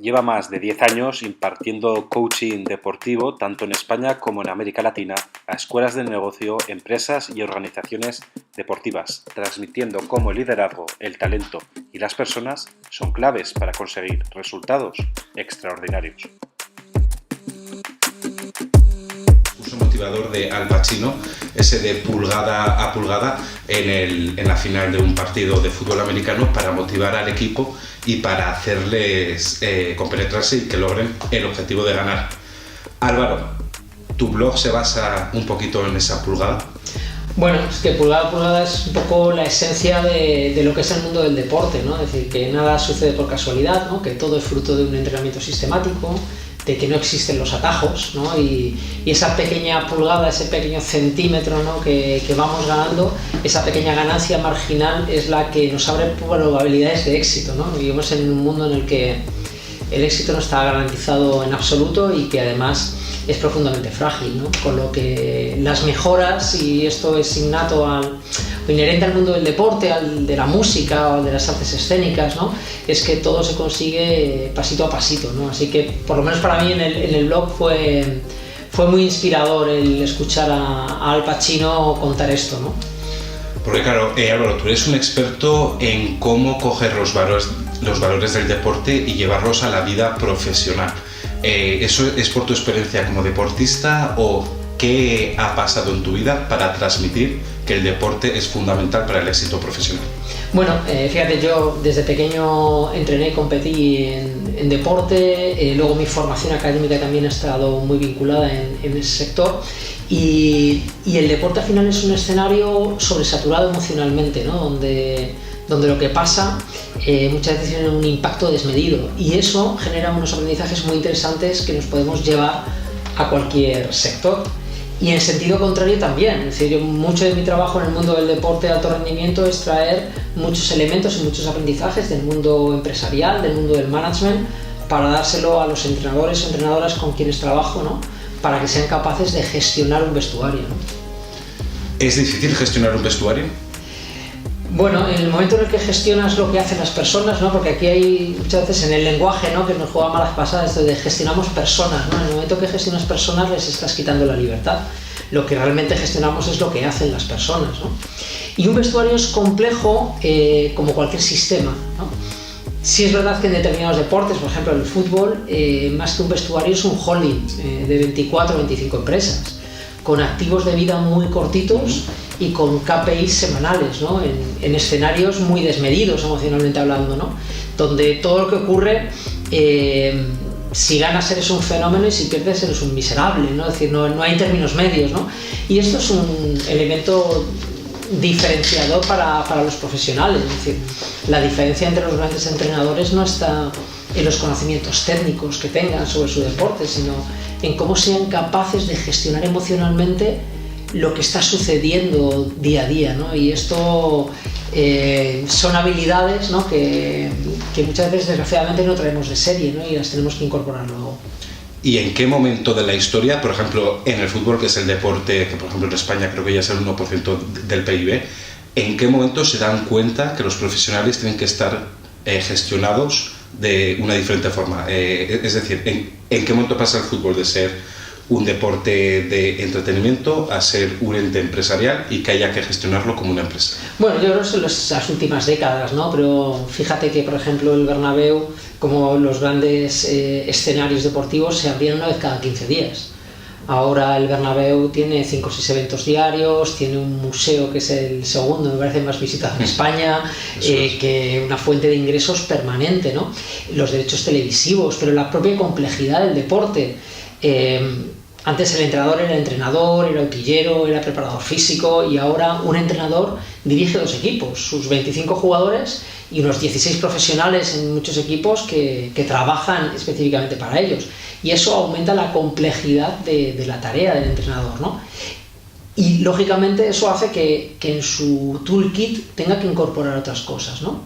lleva más de 10 años impartiendo coaching deportivo tanto en España como en América Latina a escuelas de negocio, empresas y organizaciones deportivas, transmitiendo cómo el liderazgo, el talento y las personas son claves para conseguir resultados extraordinarios. Uso motivador de Al Pacino, ese de pulgada a pulgada en la final de un partido de fútbol americano para motivar al equipo y para hacerles compenetrarse y que logren el objetivo de ganar. Álvaro, ¿tu blog se basa un poquito en esa pulgada? Bueno, es que pulgada a pulgada es un poco la esencia de lo que es el mundo del deporte, ¿no? Es decir, que nada sucede por casualidad, ¿no? Que todo es fruto de un entrenamiento sistemático, de que no existen los atajos, ¿no? Y esa pequeña pulgada, ese pequeño centímetro, ¿no? que vamos ganando, esa pequeña ganancia marginal es la que nos abre probabilidades de éxito, ¿no? Vivimos en un mundo en el que el éxito no está garantizado en absoluto y que además es profundamente frágil, ¿no? Con lo que las mejoras, y esto es innato o inherente al mundo del deporte, al de la música o de las artes escénicas, ¿no? Es que todo se consigue pasito a pasito, ¿no? Así que por lo menos para mí en el blog fue muy inspirador el escuchar a Al Pacino contar esto, ¿no? Porque claro, Álvaro, tú eres un experto en cómo coger los valores del deporte y llevarlos a la vida profesional. ¿Eso es por tu experiencia como deportista o qué ha pasado en tu vida para transmitir que el deporte es fundamental para el éxito profesional? Bueno, fíjate, yo desde pequeño entrené y competí en deporte, luego mi formación académica también ha estado muy vinculada en ese sector y el deporte al final es un escenario sobresaturado emocionalmente, ¿no? Donde lo que pasa muchas veces tiene un impacto desmedido y eso genera unos aprendizajes muy interesantes que nos podemos llevar a cualquier sector. Y en sentido contrario también, es decir, mucho de mi trabajo en el mundo del deporte de alto rendimiento es traer muchos elementos y muchos aprendizajes del mundo empresarial, del mundo del management, para dárselo a los entrenadores o entrenadoras con quienes trabajo, ¿no? Para que sean capaces de gestionar un vestuario, ¿no? ¿Es difícil gestionar un vestuario? Bueno, en el momento en el que gestionas lo que hacen las personas, ¿no? Porque aquí hay muchas veces en el lenguaje, ¿no? Que nos juega malas pasadas, esto de gestionamos personas, ¿no? En el momento que gestionas personas les estás quitando la libertad. Lo que realmente gestionamos es lo que hacen las personas, ¿no? Y un vestuario es complejo como cualquier sistema, ¿no? Sí es verdad que en determinados deportes, por ejemplo el fútbol, más que un vestuario es un holding de 24 o 25 empresas, con activos de vida muy cortitos y con KPIs semanales, ¿no? En escenarios muy desmedidos emocionalmente hablando, ¿no? Donde todo lo que ocurre, si ganas eres un fenómeno y si pierdes eres un miserable, ¿no? Es decir, no hay términos medios, ¿no? Y esto es un elemento diferenciador para los profesionales, es decir, la diferencia entre los grandes entrenadores no está en los conocimientos técnicos que tengan sobre su deporte, sino en cómo sean capaces de gestionar emocionalmente lo que está sucediendo día a día, ¿no? Y esto son habilidades, ¿no? que muchas veces desgraciadamente no traemos de serie, ¿no? Y las tenemos que incorporar luego. ¿Y en qué momento de la historia, por ejemplo, en el fútbol, que es el deporte que, por ejemplo, en España creo que ya es el 1% del PIB, en qué momento se dan cuenta que los profesionales tienen que estar gestionados de una diferente forma? Es decir, ¿en qué momento pasa el fútbol de ser un deporte de entretenimiento a ser un ente empresarial y que haya que gestionarlo como una empresa? Bueno, yo creo que son las últimas décadas, ¿no? Pero fíjate que, por ejemplo, el Bernabéu, como los grandes escenarios deportivos, se abrían una vez cada 15 días. Ahora el Bernabéu tiene 5 o 6 eventos diarios, tiene un museo que es el segundo, me parece, más visitado en España, que una fuente de ingresos permanente, ¿no? Los derechos televisivos, pero la propia complejidad del deporte. Antes el entrenador era utillero, era preparador físico y ahora un entrenador dirige 2 equipos, sus 25 jugadores y unos 16 profesionales en muchos equipos que trabajan específicamente para ellos. Y eso aumenta la complejidad de la tarea del entrenador, ¿no? Y lógicamente eso hace que en su toolkit tenga que incorporar otras cosas, ¿no?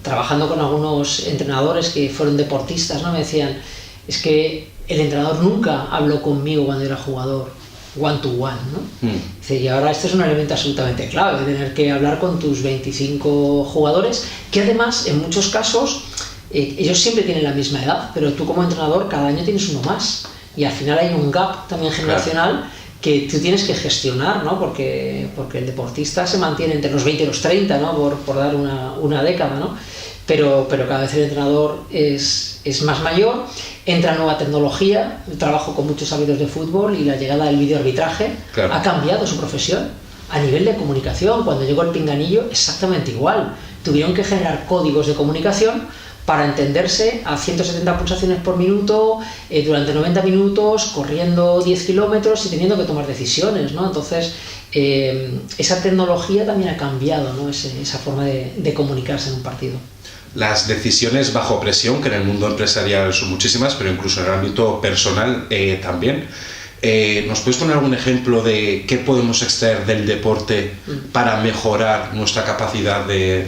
Trabajando con algunos entrenadores que fueron deportistas, ¿no? Me decían, es que el entrenador nunca habló conmigo cuando era jugador, one to one, ¿no? Y ahora este es un elemento absolutamente clave, tener que hablar con tus 25 jugadores, que además en muchos casos ellos siempre tienen la misma edad, pero tú como entrenador cada año tienes uno más. Y al final hay un gap también generacional que tú tienes que gestionar, ¿no? Porque el deportista se mantiene entre los 20 y los 30, ¿no? Por dar una década, ¿no? Pero cada vez el entrenador es más mayor, entra nueva tecnología, trabajo con muchos árbitros de fútbol y la llegada del videoarbitraje ha cambiado su profesión. A nivel de comunicación, cuando llegó el pinganillo, exactamente igual. Tuvieron que generar códigos de comunicación para entenderse a 170 pulsaciones por minuto, durante 90 minutos, corriendo 10 kilómetros y teniendo que tomar decisiones, ¿no? Entonces, esa tecnología también ha cambiado, ¿no? Esa forma de comunicarse en un partido. Las decisiones bajo presión, que en el mundo empresarial son muchísimas, pero incluso en el ámbito personal también. ¿Nos puedes poner algún ejemplo de qué podemos extraer del deporte para mejorar nuestra capacidad de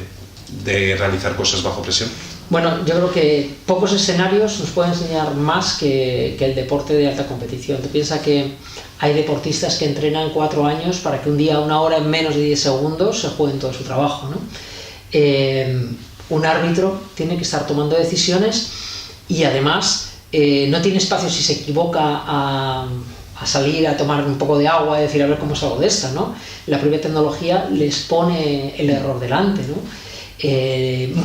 realizar cosas bajo presión? Bueno, yo creo que pocos escenarios nos pueden enseñar más que el deporte de alta competición. Tú piensas que hay deportistas que entrenan 4 años para que un día, 1 hora, en menos de 10 segundos se jueguen todo su trabajo, ¿no? Un árbitro tiene que estar tomando decisiones y además no tiene espacio si se equivoca a salir a tomar un poco de agua y decir a ver cómo salgo de esta, ¿no? La propia tecnología les pone el error delante, ¿no?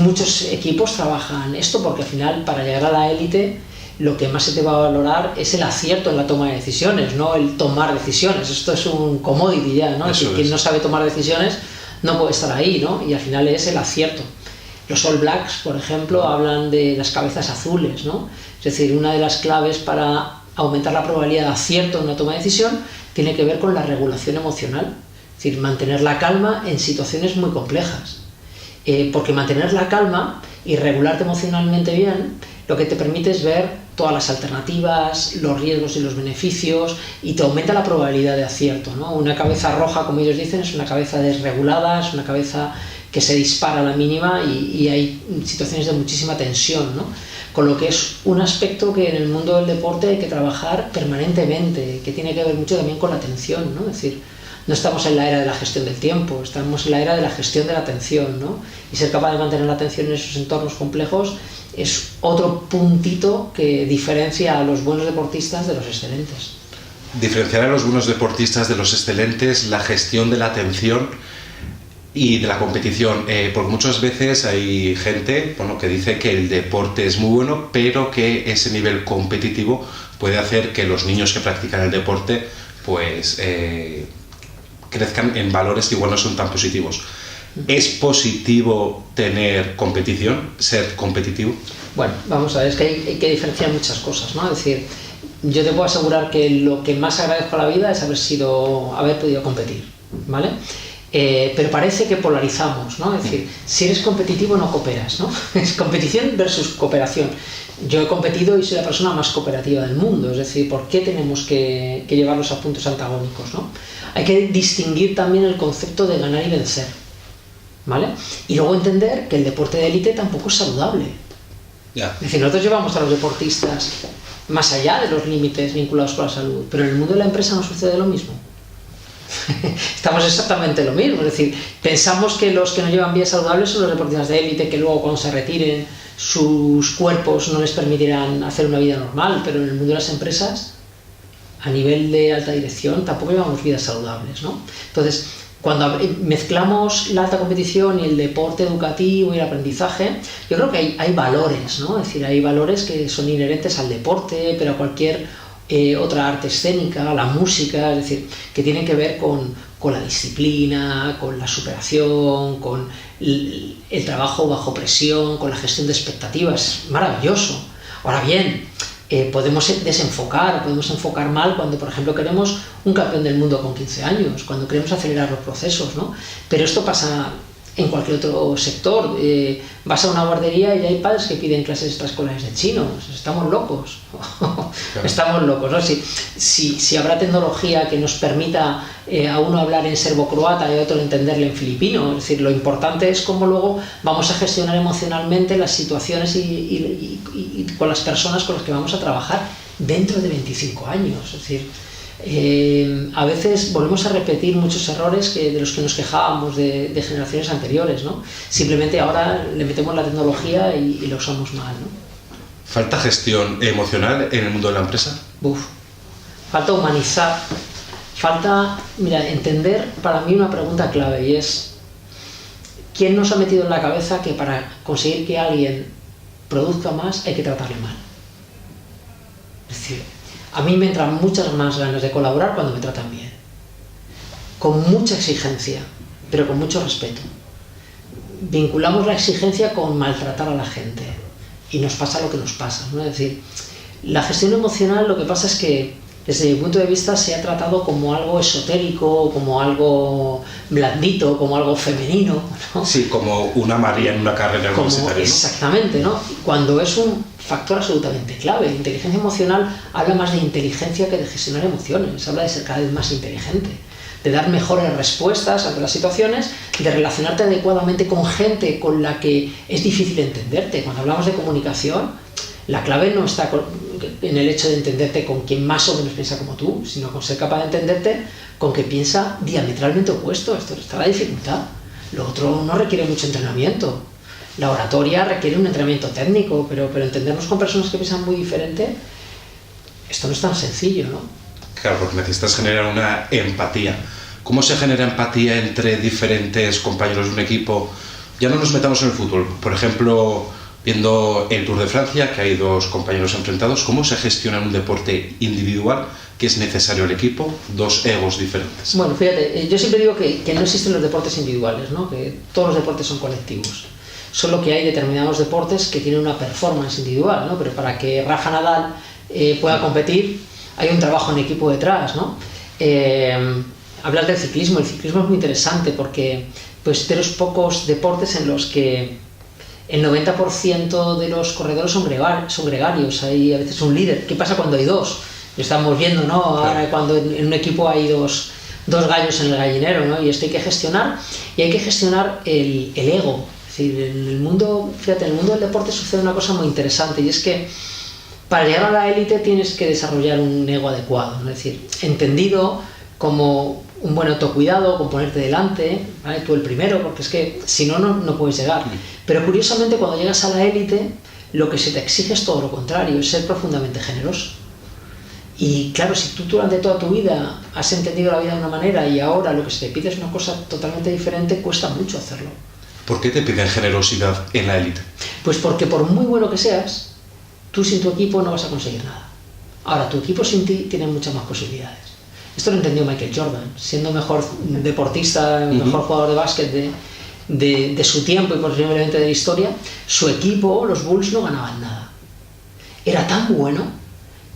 Muchos equipos trabajan esto porque al final para llegar a la élite lo que más se te va a valorar es el acierto en la toma de decisiones, no el tomar decisiones. Esto es un commodity ya, ¿no? Quien no sabe tomar decisiones no puede estar ahí, ¿no? Y al final es el acierto. Los All Blacks, por ejemplo, hablan de las cabezas azules, ¿no? Es decir, una de las claves para aumentar la probabilidad de acierto en una toma de decisión tiene que ver con la regulación emocional, es decir, mantener la calma en situaciones muy complejas. Porque mantener la calma y regularte emocionalmente bien lo que te permite es ver todas las alternativas, los riesgos y los beneficios y te aumenta la probabilidad de acierto, ¿no? Una cabeza roja, como ellos dicen, es una cabeza desregulada, es una cabeza que se dispara a la mínima y hay situaciones de muchísima tensión, ¿no? Con lo que es un aspecto que en el mundo del deporte hay que trabajar permanentemente, que tiene que ver mucho también con la atención, ¿no? Es decir, no estamos en la era de la gestión del tiempo, estamos en la era de la gestión de la atención, ¿no? Y ser capaz de mantener la atención en esos entornos complejos es otro puntito que diferencia a los buenos deportistas de los excelentes. Diferenciar a los buenos deportistas de los excelentes, la gestión de la atención y de la competición, porque muchas veces hay gente, bueno, que dice que el deporte es muy bueno, pero que ese nivel competitivo puede hacer que los niños que practican el deporte pues crezcan en valores que igual no son tan positivos. ¿Es positivo tener competición, ser competitivo? Bueno, vamos a ver, es que hay que diferenciar muchas cosas, ¿no? Es decir, yo te puedo asegurar que lo que más agradezco a la vida es haber podido competir, ¿vale? Pero parece que polarizamos, ¿no? Es decir, si eres competitivo no cooperas, ¿no? Es competición versus cooperación. Yo he competido y soy la persona más cooperativa del mundo, es decir, ¿por qué tenemos que llevarlos a puntos antagónicos, ¿no? Hay que distinguir también el concepto de ganar y vencer, ¿vale? Y luego entender que el deporte de élite tampoco es saludable. Es decir, nosotros llevamos a los deportistas más allá de los límites vinculados con la salud, pero en el mundo de la empresa no sucede lo mismo. Estamos exactamente lo mismo, es decir, pensamos que los que no llevan vidas saludables son los deportistas de élite, que luego cuando se retiren sus cuerpos no les permitirán hacer una vida normal, pero en el mundo de las empresas, a nivel de alta dirección, tampoco llevamos vidas saludables, ¿no? Entonces, cuando mezclamos la alta competición y el deporte educativo y el aprendizaje, yo creo que hay valores, ¿no? Es decir, hay valores que son inherentes al deporte, pero a cualquier otra arte escénica, la música, es decir, que tienen que ver con la disciplina, con la superación, con el trabajo bajo presión, con la gestión de expectativas. Maravilloso. Ahora bien, podemos enfocar mal cuando, por ejemplo, queremos un campeón del mundo con 15 años, cuando queremos acelerar los procesos, ¿no? Pero esto pasa en cualquier otro sector. Vas a una guardería y hay padres que piden clases extraescolares de chino. Estamos locos. Claro. Estamos locos, ¿no? Si habrá tecnología que nos permita a uno hablar en serbo-croata y a otro entenderle en filipino. Es decir, lo importante es cómo luego vamos a gestionar emocionalmente las situaciones y con las personas con las que vamos a trabajar dentro de 25 años. Es decir, A veces volvemos a repetir muchos errores de los que nos quejábamos de generaciones anteriores, ¿no? Simplemente ahora le metemos la tecnología y la usamos mal, ¿no? ¿Falta gestión emocional en el mundo de la empresa? Falta humanizar, falta, entender para mí una pregunta clave, y es ¿quién nos ha metido en la cabeza que para conseguir que alguien produzca más hay que tratarle mal? Es decir, a mí me entran muchas más ganas de colaborar cuando me tratan bien, con mucha exigencia, pero con mucho respeto. Vinculamos la exigencia con maltratar a la gente y nos pasa lo que nos pasa, ¿no? Es decir, la gestión emocional, lo que pasa es que desde mi punto de vista se ha tratado como algo esotérico, como algo blandito, como algo femenino, ¿no? Sí, como una María en una carrera universitaria, ¿no? Exactamente, ¿no? Cuando es un factor absolutamente clave. Inteligencia emocional habla más de inteligencia que de gestionar emociones, habla de ser cada vez más inteligente, de dar mejores respuestas ante las situaciones, de relacionarte adecuadamente con gente con la que es difícil entenderte. Cuando hablamos de comunicación, la clave no está en el hecho de entenderte con quien más o menos piensa como tú, sino con ser capaz de entenderte con quien piensa diametralmente opuesto. Esto está la dificultad. Lo otro no requiere mucho entrenamiento. La oratoria requiere un entrenamiento técnico, pero entendernos con personas que piensan muy diferente, esto no es tan sencillo, ¿no? Claro, porque necesitas generar una empatía. ¿Cómo se genera empatía entre diferentes compañeros de un equipo? Ya no nos metamos en el fútbol. Por ejemplo, viendo el Tour de Francia, que hay dos compañeros enfrentados, ¿cómo se gestiona en un deporte individual que es necesario el equipo, dos egos diferentes? Bueno, fíjate, yo siempre digo que no existen los deportes individuales, ¿no? Que todos los deportes son colectivos. Solo que hay determinados deportes que tienen una performance individual, ¿no? Pero para que Rafa Nadal pueda competir, hay un trabajo en equipo detrás, ¿no? Hablar del ciclismo, el ciclismo es muy interesante porque pues de los pocos deportes en los que el 90% de los corredores son gregarios, hay a veces un líder. ¿Qué pasa cuando hay dos? Lo estamos viendo, ¿no? Ahora cuando en un equipo hay dos gallos en el gallinero, ¿no? Y esto hay que gestionar, y hay que gestionar el ego. Es decir, en el mundo del deporte sucede una cosa muy interesante, y es que para llegar a la élite tienes que desarrollar un ego adecuado, ¿no? Es decir, entendido como un buen autocuidado, con ponerte delante, ¿vale? Tú el primero, porque es que si no, no puedes llegar. Pero curiosamente, cuando llegas a la élite, lo que se te exige es todo lo contrario, es ser profundamente generoso. Y claro, si tú durante toda tu vida has entendido la vida de una manera y ahora lo que se te pide es una cosa totalmente diferente, cuesta mucho hacerlo. ¿Por qué te piden generosidad en la élite? Pues porque por muy bueno que seas, tú sin tu equipo no vas a conseguir nada. Ahora, tu equipo sin ti tiene muchas más posibilidades. Esto lo entendió Michael Jordan, siendo mejor deportista, mejor jugador de básquet de su tiempo y posiblemente de la historia. Su equipo, los Bulls, no ganaban nada. Era tan bueno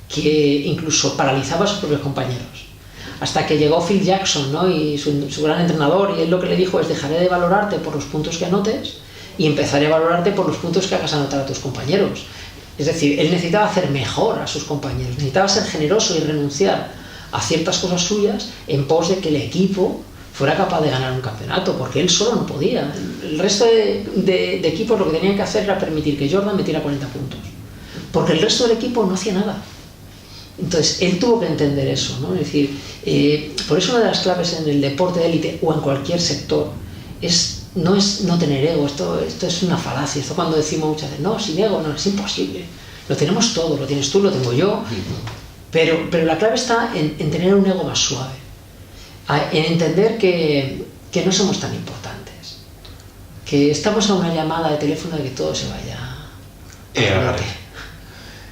que incluso paralizaba a sus propios compañeros. Hasta que llegó Phil Jackson, ¿no? Y su gran entrenador, y él lo que le dijo es: dejaré de valorarte por los puntos que anotes y empezaré a valorarte por los puntos que hagas anotar a tus compañeros. Es decir, él necesitaba hacer mejor a sus compañeros, necesitaba ser generoso y renunciar a ciertas cosas suyas en pos de que el equipo fuera capaz de ganar un campeonato, porque él solo no podía. El resto de equipos lo que tenían que hacer era permitir que Jordan metiera 40 puntos, porque el resto del equipo no hacía nada. Entonces él tuvo que entender eso, ¿no? Es decir, por eso una de las claves en el deporte de élite o en cualquier sector no es no tener ego. Esto es una falacia. Esto cuando decimos muchas veces, no, sin ego, no, es imposible. Lo tenemos todo, lo tienes tú, lo tengo yo. Pero la clave está en tener un ego más suave, en entender que no somos tan importantes, que estamos a una llamada de teléfono de que todo se vaya.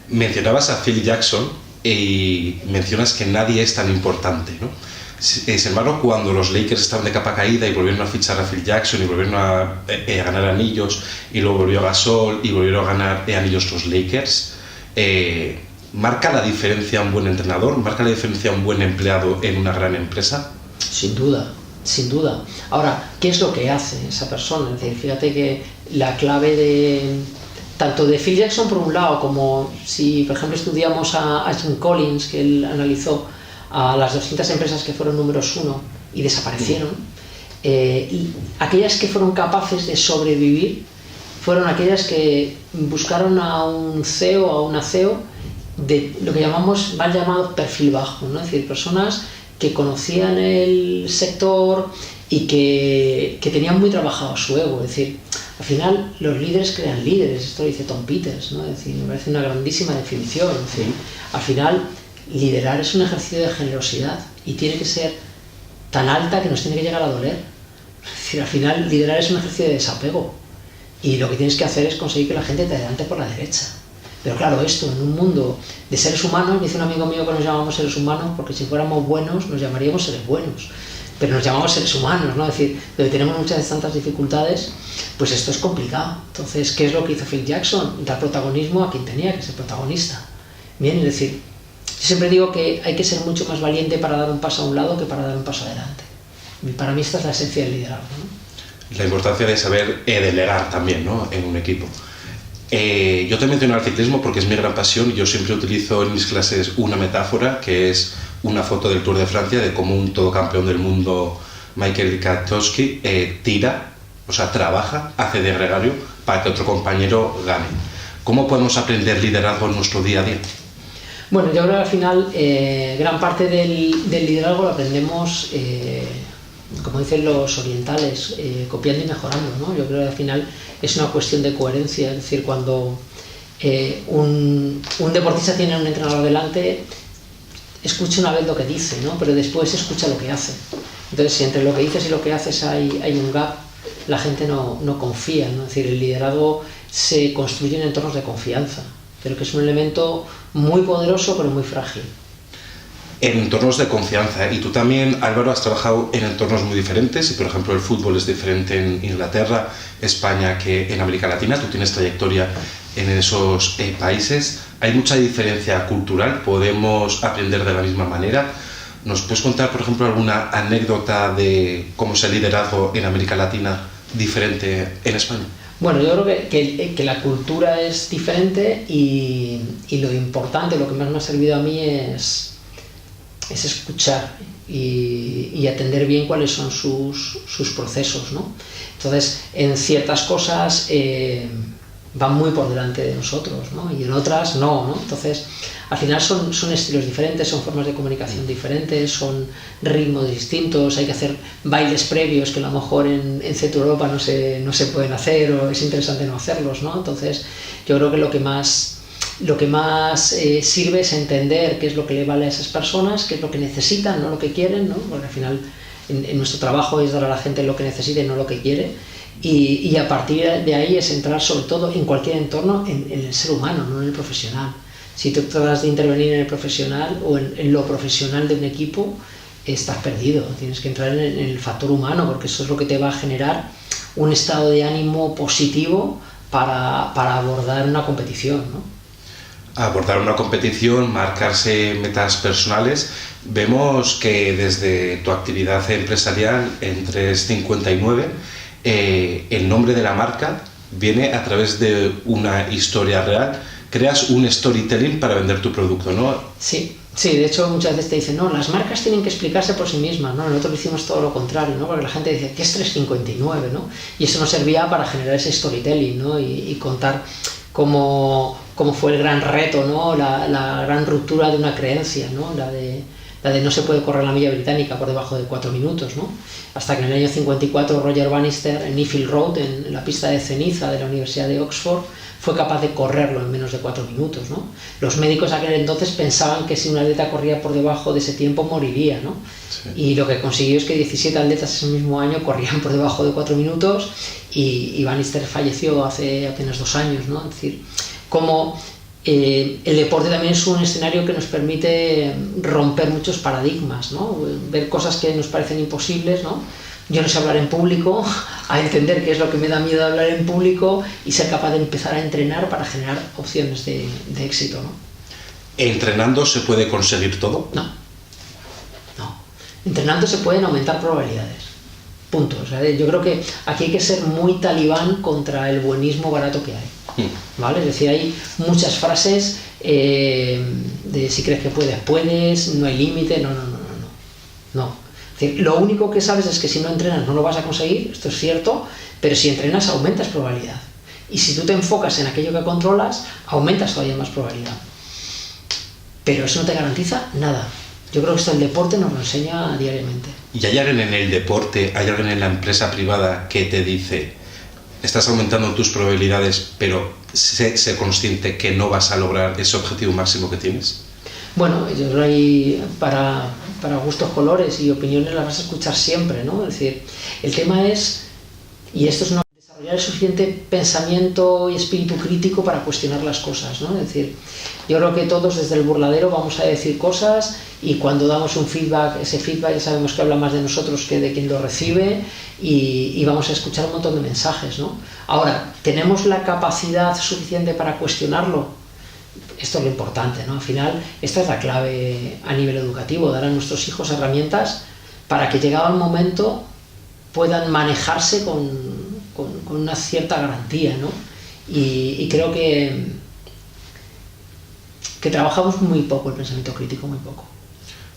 Mencionabas a Phil Jackson y mencionas que nadie es tan importante, ¿no? Sin embargo, cuando los Lakers estaban de capa caída y volvieron a fichar a Phil Jackson y volvieron a ganar anillos, y luego volvió a Gasol y volvieron a ganar anillos los Lakers, ¿marca la diferencia un buen entrenador? ¿Marca la diferencia un buen empleado en una gran empresa? Sin duda, sin duda. Ahora, ¿qué es lo que hace esa persona? Es decir, fíjate que la clave tanto de Phil Jackson por un lado, como si por ejemplo estudiamos a Jim Collins, que él analizó a las 200 empresas que fueron números 1 y desaparecieron, y aquellas que fueron capaces de sobrevivir fueron aquellas que buscaron a un CEO o a una CEO de lo que llamamos, mal llamados perfil bajo, ¿no? Es decir, personas que conocían el sector y que tenían muy trabajado su ego. Es decir, al final los líderes crean líderes, esto lo dice Tom Peters, ¿no? Es decir, me parece una grandísima definición. Es decir, al final liderar es un ejercicio de generosidad y tiene que ser tan alta que nos tiene que llegar a doler. Es decir, al final liderar es un ejercicio de desapego y lo que tienes que hacer es conseguir que la gente te adelante por la derecha. Pero claro, esto en un mundo de seres humanos, dice un amigo mío que nos llamamos seres humanos porque si fuéramos buenos nos llamaríamos seres buenos, pero nos llamamos seres humanos, ¿no? Es decir, donde tenemos muchas tantas dificultades, pues esto es complicado. Entonces, ¿qué es lo que hizo Phil Jackson? Dar protagonismo a quien tenía que ser protagonista. Bien, es decir, yo siempre digo que hay que ser mucho más valiente para dar un paso a un lado que para dar un paso adelante. Y para mí esta es la esencia del liderazgo, ¿no? La importancia de saber delegar también, ¿no? En un equipo. Yo te menciono el ciclismo porque es mi gran pasión y yo siempre utilizo en mis clases una metáfora que es una foto del Tour de Francia de cómo un todocampeón del mundo, Michael Katowski, tira, o sea, trabaja, hace de gregario para que otro compañero gane. ¿Cómo podemos aprender liderazgo en nuestro día a día? Bueno, yo creo que al final gran parte del liderazgo lo aprendemos, como dicen los orientales, copiando y mejorando, ¿no? Yo creo que al final es una cuestión de coherencia, es decir, cuando un deportista tiene un entrenador delante, escucha una vez lo que dice, ¿no? Pero después escucha lo que hace. Entonces, si entre lo que dices y lo que haces hay un gap, la gente no confía, ¿no? Es decir, el liderazgo se construye en entornos de confianza, pero que es un elemento muy poderoso pero muy frágil. En entornos de confianza. Y tú también, Álvaro, has trabajado en entornos muy diferentes y, por ejemplo, el fútbol es diferente en Inglaterra, España que en América Latina. Tú tienes trayectoria en esos países. Hay mucha diferencia cultural, podemos aprender de la misma manera. ¿Nos puedes contar, por ejemplo, alguna anécdota de cómo es el liderazgo en América Latina diferente en España? Bueno, yo creo que la cultura es diferente y lo importante, lo que más me ha servido a mí es escuchar y atender bien cuáles son sus procesos, ¿no? Entonces, en ciertas cosas van muy por delante de nosotros, ¿no? Y en otras no, ¿no? Entonces, al final son estilos diferentes, son formas de comunicación diferentes, son ritmos distintos, hay que hacer bailes previos que a lo mejor en Centro Europa no se pueden hacer o es interesante no hacerlos, ¿no? Entonces, yo creo que lo que más sirve es entender qué es lo que le vale a esas personas, qué es lo que necesitan, no lo que quieren, ¿no? Porque al final en nuestro trabajo es dar a la gente lo que necesite, no lo que quiere, y a partir de ahí es entrar sobre todo en cualquier entorno en el ser humano, no en el profesional. Si tú tratas de intervenir en el profesional o en lo profesional de un equipo, estás perdido. Tienes que entrar en el factor humano porque eso es lo que te va a generar un estado de ánimo positivo para abordar una competición, ¿no? Abordar una competición, marcarse metas personales. Vemos que desde tu actividad empresarial en 359, el nombre de la marca viene a través de una historia real. Creas un storytelling para vender tu producto, ¿no? Sí, de hecho muchas veces te dicen, no, las marcas tienen que explicarse por sí mismas, ¿no? Nosotros hicimos todo lo contrario, ¿no? Porque la gente dice, ¿qué es 359, ¿no? Y eso nos servía para generar ese storytelling, ¿no? Y contar cómo fue el gran reto, ¿no? La gran ruptura de una creencia, ¿no? La de no se puede correr la milla británica por debajo de 4 minutos, ¿no? Hasta que en el año 54 Roger Bannister en Niffield Road, en la pista de ceniza de la Universidad de Oxford, fue capaz de correrlo en menos de 4 minutos, ¿no? Los médicos aquel entonces pensaban que si un atleta corría por debajo de ese tiempo moriría, ¿no? Sí. Y lo que consiguió es que 17 atletas ese mismo año corrían por debajo de 4 minutos y Bannister falleció hace apenas 2 años, ¿no? Es decir, como el deporte también es un escenario que nos permite romper muchos paradigmas, ¿no? Ver cosas que nos parecen imposibles, ¿no? Yo no sé hablar en público, a entender qué es lo que me da miedo de hablar en público y ser capaz de empezar a entrenar para generar opciones de éxito, ¿no? ¿Entrenando se puede conseguir todo? No. Entrenando se pueden aumentar probabilidades. Punto. O sea, yo creo que aquí hay que ser muy talibán contra el buenismo barato que hay. ¿Vale? Es decir, hay muchas frases de si crees que puedes, no hay límite, no. Es decir, lo único que sabes es que si no entrenas no lo vas a conseguir, esto es cierto, pero si entrenas aumentas probabilidad. Y si tú te enfocas en aquello que controlas, aumentas todavía más probabilidad. pero eso no te garantiza nada. Yo creo que esto el deporte nos lo enseña diariamente. ¿Y hay alguien en el deporte, hay alguien en la empresa privada que te dice, estás aumentando tus probabilidades, pero sé consciente que no vas a lograr ese objetivo máximo que tienes? Bueno, yo creo que para gustos, colores y opiniones las vas a escuchar siempre, ¿no? Es decir, el tema es, y esto es desarrollar el suficiente pensamiento y espíritu crítico para cuestionar las cosas, ¿no? Es decir, yo creo que todos desde el burladero vamos a decir cosas y cuando damos un feedback, ese feedback ya sabemos que habla más de nosotros que de quien lo recibe y vamos a escuchar un montón de mensajes, ¿no? Ahora, ¿tenemos la capacidad suficiente para cuestionarlo? Esto es lo importante, ¿no? Al final, esta es la clave a nivel educativo, dar a nuestros hijos herramientas para que llegado el momento puedan manejarse con una cierta garantía, ¿no? Y creo que trabajamos muy poco el pensamiento crítico, muy poco.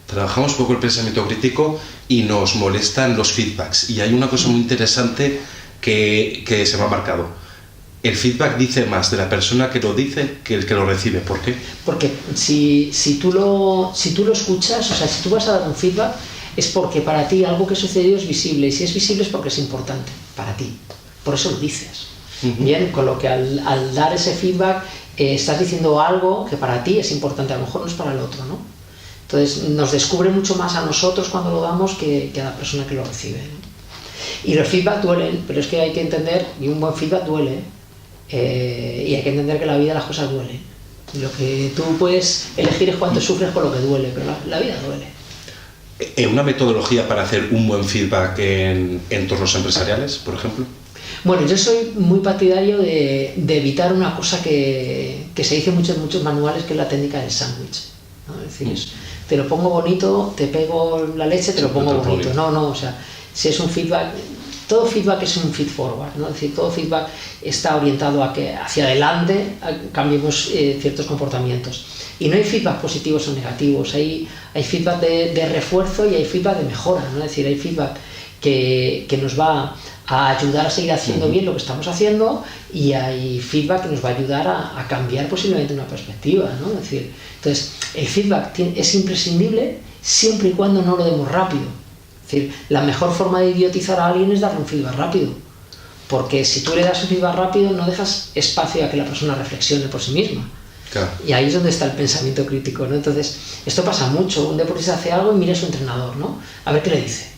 Trabajamos poco el pensamiento crítico y nos molestan los feedbacks. Y hay una cosa muy interesante que se me ha marcado. El feedback dice más de la persona que lo dice que el que lo recibe. ¿Por qué? Porque si tú lo escuchas, o sea, si tú vas a dar un feedback, es porque para ti algo que sucedió es visible. Y si es visible es porque es importante para ti. Por eso lo dices. Bien, con lo que al dar ese feedback estás diciendo algo que para ti es importante, a lo mejor no es para el otro, ¿no? Entonces nos descubre mucho más a nosotros cuando lo damos que a la persona que lo recibe, ¿no? Y los feedback duelen, pero es que hay que entender, y un buen feedback duele, y hay que entender que la vida las cosas duelen. Lo que tú puedes elegir es cuánto sufres con lo que duele, pero la vida duele. ¿Una metodología para hacer un buen feedback en entornos empresariales, por ejemplo? Bueno, yo soy muy partidario de evitar una cosa que se dice mucho en muchos manuales, que es la técnica del sándwich, ¿no? Es decir, te lo pongo bonito, te pego la leche, te lo pongo bonito. No, o sea, si es un feedback, todo feedback es un feed forward, ¿no? Es decir, todo feedback está orientado a que hacia adelante cambiemos ciertos comportamientos. Y no hay feedback positivos o negativos, hay feedback de refuerzo y hay feedback de mejora, ¿no? Es decir, hay feedback que nos va a ayudar a seguir haciendo bien lo que estamos haciendo y hay feedback que nos va a ayudar a cambiar posiblemente una perspectiva, ¿no? Es decir, entonces, el feedback es imprescindible siempre y cuando no lo demos rápido. Es decir, la mejor forma de idiotizar a alguien es darle un feedback rápido, porque si tú le das un feedback rápido no dejas espacio a que la persona reflexione por sí misma. Claro. Y ahí es donde está el pensamiento crítico, ¿no? Entonces, esto pasa mucho, un deportista hace algo y mira a su entrenador, ¿no? A ver qué le dice.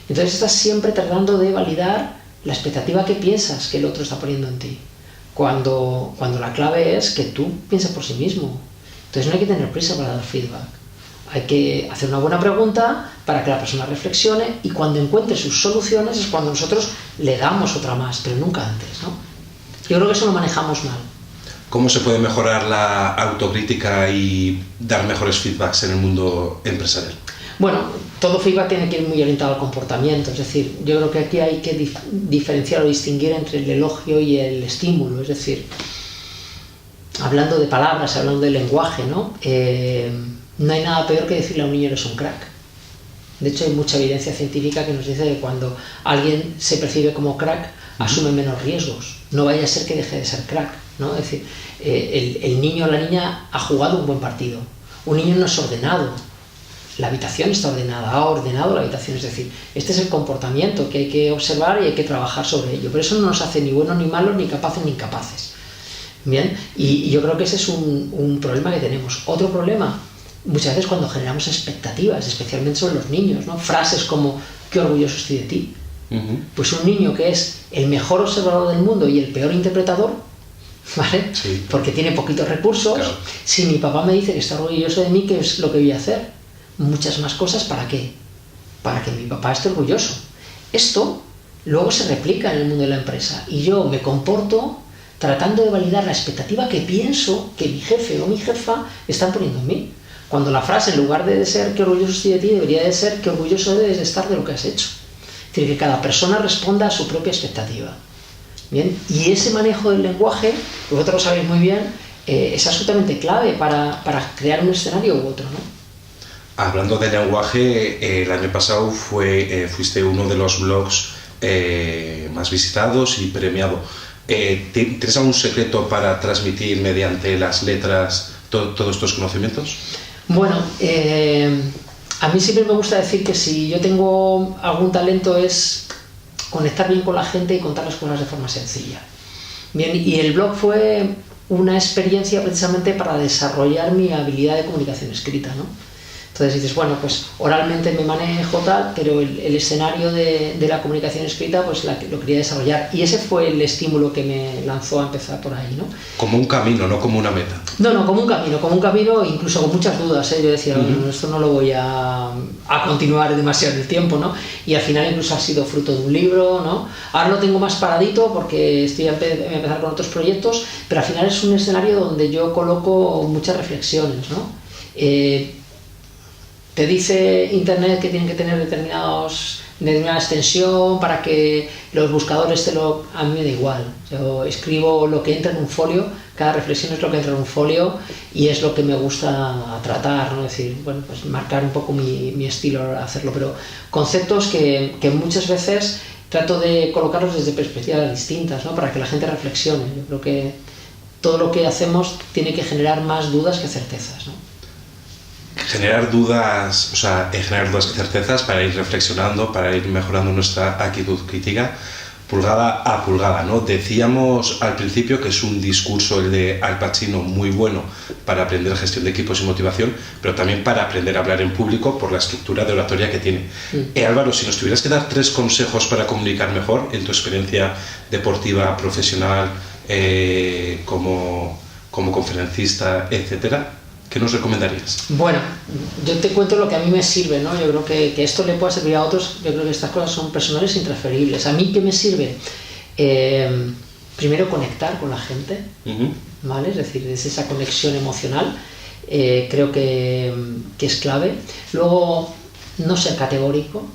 Entonces estás siempre tratando de validar la expectativa que piensas que el otro está poniendo en ti, cuando la clave es que tú pienses por sí mismo. Entonces no hay que tener prisa para dar feedback, hay que hacer una buena pregunta para que la persona reflexione y cuando encuentre sus soluciones es cuando nosotros le damos otra más, pero nunca antes, ¿no? Yo creo que eso lo manejamos mal. ¿Cómo se puede mejorar la autocrítica y dar mejores feedbacks en el mundo empresarial? Bueno, todo feedback tiene que ir muy orientado al comportamiento, es decir, yo creo que aquí hay que diferenciar o distinguir entre el elogio y el estímulo, es decir, hablando de palabras, hablando del lenguaje, ¿no? No hay nada peor que decirle a un niño eres un crack. De hecho, hay mucha evidencia científica que nos dice que cuando alguien se percibe como crack, asume menos riesgos, no vaya a ser que deje de ser crack, ¿no? Es decir, el niño o la niña ha jugado un buen partido, un niño no es ordenado, la habitación está ordenada, ha ordenado la habitación, es decir, este es el comportamiento que hay que observar y hay que trabajar sobre ello, pero eso no nos hace ni buenos ni malos, ni capaces ni incapaces. Bien, y yo creo que ese es un problema que tenemos. Otro problema, muchas veces cuando generamos expectativas, especialmente sobre los niños, ¿no? Frases como, qué orgulloso estoy de ti. Pues un niño que es el mejor observador del mundo y el peor interpretador, ¿vale? Sí. Porque tiene poquitos recursos, claro. Si mi papá me dice que está orgulloso de mí, ¿qué es lo que voy a hacer? Muchas más cosas, ¿para qué? Para que mi papá esté orgulloso. Esto luego se replica en el mundo de la empresa y yo me comporto tratando de validar la expectativa que pienso que mi jefe o mi jefa están poniendo en mí. Cuando la frase, en lugar de ser qué orgulloso estoy de ti, debería de ser qué orgulloso debes de estar de lo que has hecho. Es decir, que cada persona responda a su propia expectativa. Bien, y ese manejo del lenguaje, vosotros lo sabéis muy bien, es absolutamente clave para crear un escenario u otro, ¿no? Hablando de lenguaje, el año pasado fuiste uno de los blogs más visitados y premiado. ¿Tienes algún secreto para transmitir mediante las letras todos estos conocimientos? Bueno, a mí siempre me gusta decir que si yo tengo algún talento es conectar bien con la gente y contar las cosas de forma sencilla. Bien, y el blog fue una experiencia precisamente para desarrollar mi habilidad de comunicación escrita, ¿no? Entonces dices, bueno, pues oralmente me manejo tal, pero el escenario de la comunicación escrita pues lo quería desarrollar. Y ese fue el estímulo que me lanzó a empezar por ahí, ¿no? Como un camino, no como una meta. No, como un camino, incluso con muchas dudas, ¿eh? Yo decía, bueno, esto no lo voy a continuar demasiado en el tiempo, ¿no? Y al final incluso ha sido fruto de un libro, ¿no? Ahora lo tengo más paradito porque voy a empezar con otros proyectos, pero al final es un escenario donde yo coloco muchas reflexiones, ¿no? Te dice Internet que tienen que tener determinada extensión para que los buscadores a mí me da igual. Yo escribo lo que entra en un folio, cada reflexión es lo que entra en un folio y es lo que me gusta tratar, ¿no? Es decir, bueno, pues marcar un poco mi estilo al hacerlo, pero conceptos que muchas veces trato de colocarlos desde perspectivas distintas, ¿no? Para que la gente reflexione. Yo creo que todo lo que hacemos tiene que generar más dudas que certezas, ¿no? Generar dudas que certezas para ir reflexionando, para ir mejorando nuestra actitud crítica, pulgada a pulgada, ¿no? Decíamos al principio que es un discurso, el de Al Pacino, muy bueno para aprender gestión de equipos y motivación, pero también para aprender a hablar en público por la estructura de oratoria que tiene. Álvaro, si nos tuvieras que dar 3 consejos para comunicar mejor en tu experiencia deportiva, profesional, como conferencista, etcétera, ¿qué nos recomendarías? Bueno, yo te cuento lo que a mí me sirve, ¿no? Yo creo que esto le puede servir a otros. Yo creo que estas cosas son personales e intransferibles. ¿A mí qué me sirve? Primero, conectar con la gente, ¿vale? Es decir, es esa conexión emocional. Creo que es clave. Luego, no ser categórico.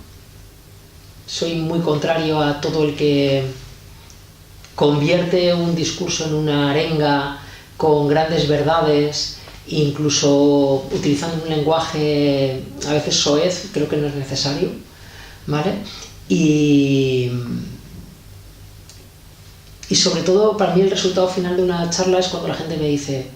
Soy muy contrario a todo el que convierte un discurso en una arenga con grandes verdades, incluso utilizando un lenguaje a veces soez. Creo que no es necesario, ¿vale? Y sobre todo, para mí el resultado final de una charla es cuando la gente me dice,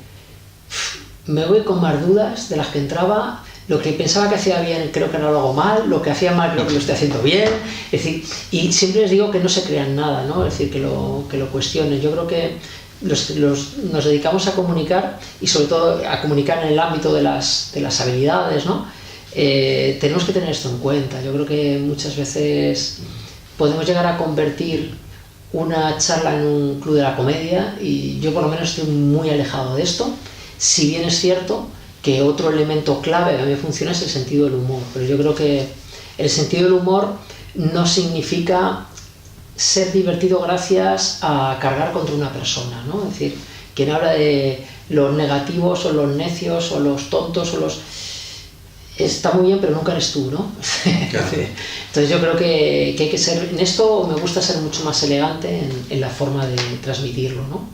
me voy con más dudas de las que entraba, lo que pensaba que hacía bien creo que no lo hago mal, lo que hacía mal creo que lo estoy haciendo bien. Es decir, y siempre les digo que no se crean nada, ¿no? Es decir, que lo cuestionen. Yo creo que nos dedicamos a comunicar, y sobre todo a comunicar en el ámbito de las habilidades, ¿no? Tenemos que tener esto en cuenta. Yo creo que muchas veces podemos llegar a convertir una charla en un club de la comedia, y yo por lo menos estoy muy alejado de esto, si bien es cierto que otro elemento clave que a mí funciona es el sentido del humor, pero yo creo que el sentido del humor no significa ser divertido gracias a cargar contra una persona, ¿no? Es decir, quien habla de los negativos o los necios o los tontos o los... está muy bien, pero nunca eres tú, ¿no? Claro. Entonces yo creo que hay que ser... En esto me gusta ser mucho más elegante en la forma de transmitirlo, ¿no?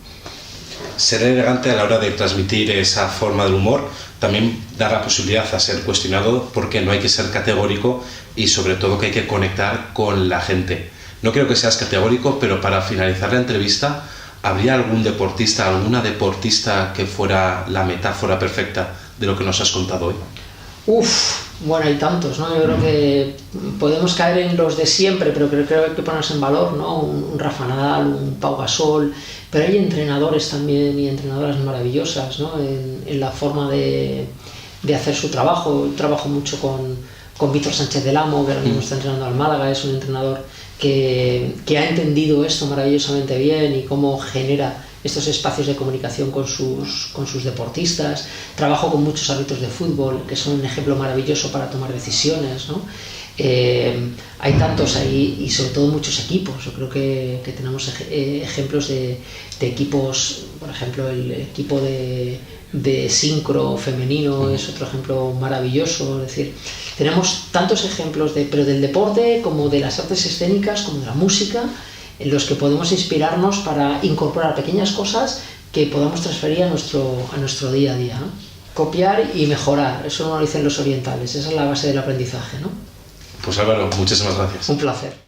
Ser elegante a la hora de transmitir esa forma del humor, también dar la posibilidad a ser cuestionado, porque no hay que ser categórico y sobre todo que hay que conectar con la gente. No creo que seas categórico, pero para finalizar la entrevista, ¿habría algún deportista, alguna deportista que fuera la metáfora perfecta de lo que nos has contado hoy? Bueno, hay tantos, ¿no? Yo creo que podemos caer en los de siempre, pero creo que hay que ponerse en valor, ¿no? Un Rafa Nadal, un Pau Gasol, pero hay entrenadores también y entrenadoras maravillosas, ¿no? En la forma de hacer su trabajo. Yo trabajo mucho con Víctor Sánchez del Amo, que ahora mismo está entrenando al Málaga. Es un entrenador que ha entendido esto maravillosamente bien y cómo genera estos espacios de comunicación con sus deportistas. Trabajo con muchos árbitros de fútbol, que son un ejemplo maravilloso para tomar decisiones, ¿no? Hay tantos ahí, y sobre todo muchos equipos. Yo creo que tenemos ejemplos de equipos, por ejemplo, el equipo de sincro femenino es otro ejemplo maravilloso. Es decir, tenemos tantos ejemplos pero del deporte, como de las artes escénicas, como de la música, en los que podemos inspirarnos para incorporar pequeñas cosas que podamos transferir a nuestro día a día, ¿no? Copiar y mejorar, eso no lo dicen los orientales, esa es la base del aprendizaje, ¿no? Pues Álvaro, muchísimas gracias. Un placer.